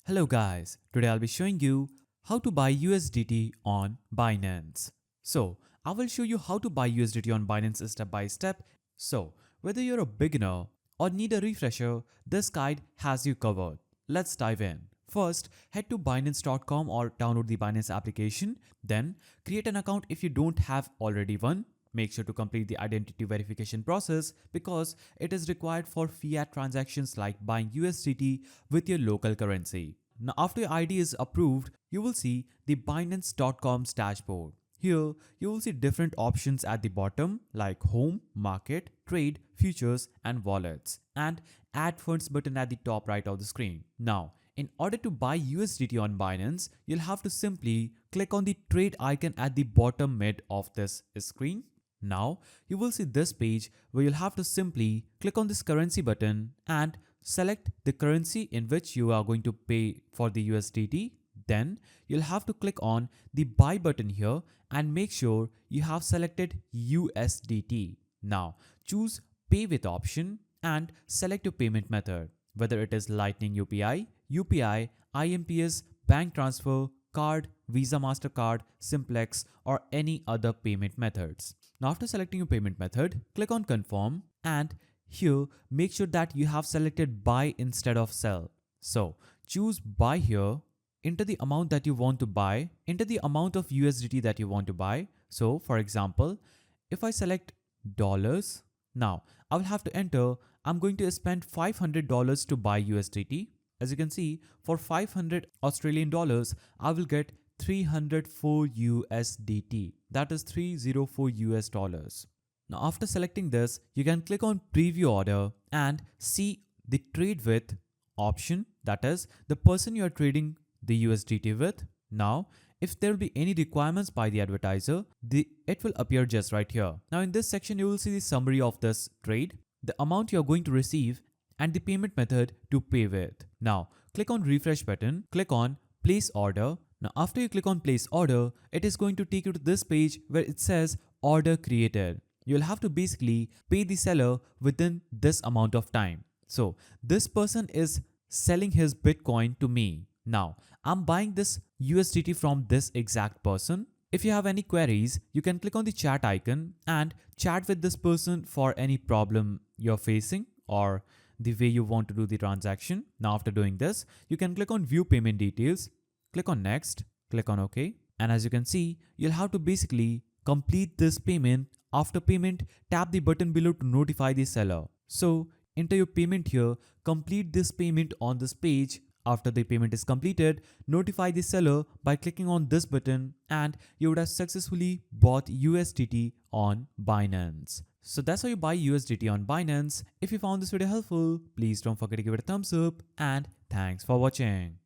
Hello guys, today I'll be showing you how to buy USDT on Binance. So, I will show you how to buy USDT on Binance step by step. So, whether you're a beginner or need a refresher, this guide has you covered. Let's dive in. First, head to Binance.com or download the Binance application. Then, create an account if you don't have already one. Make sure to complete the identity verification process because it is required for fiat transactions like buying USDT with your local currency. Now, after your ID is approved, you will see the Binance.com's dashboard. Here, you will see different options at the bottom like Home, Market, Trade, Futures, and Wallets, and Add Funds button at the top right of the screen. Now, in order to buy USDT on Binance, you'll have to simply click on the trade icon at the bottom mid of this screen. Now, you will see this page where you'll have to simply click on this currency button and select the currency in which you are going to pay for the USDT. Then, you'll have to click on the buy button here and make sure you have selected USDT. Now, choose pay with option and select your payment method, whether it is Lightning UPI, IMPS, bank transfer, card, Visa, MasterCard, Simplex, or any other payment methods. Now, after selecting your payment method, click on confirm and here make sure that you have selected buy instead of sell. So choose buy here, enter the amount that you want to buy, enter the amount of USDT that you want to buy. So for example, if I select dollars, now I will have to enter, I'm going to spend $500 to buy USDT. As you can see, for 500 Australian dollars, I will get 304 USDT. That is 304 US dollars. Now after selecting this, you can click on preview order and see the trade with option, that is the person you are trading the USDT with. Now, if there will be any requirements by the advertiser, it will appear just right here. Now in this section, you will see the summary of this trade, the amount you are going to receive, and the payment method to pay with. Now, click on refresh button, click on place order. Now, after you click on place order, it is going to take you to this page where it says order created. You'll have to basically pay the seller within this amount of time. So, this person is selling his Bitcoin to me. Now, I'm buying this USDT from this exact person. If you have any queries, you can click on the chat icon and chat with this person for any problem you're facing or the way you want to do the transaction. Now, after doing this, you can click on view payment details, click on next, click on OK. And as you can see, you'll have to basically complete this payment. After payment, tap the button below to notify the seller. So enter your payment here, complete this payment on this page. After the payment is completed, notify the seller by clicking on this button and you would have successfully bought USDT on Binance. So that's how you buy USDT on Binance. If you found this video helpful, please don't forget to give it a thumbs up and thanks for watching.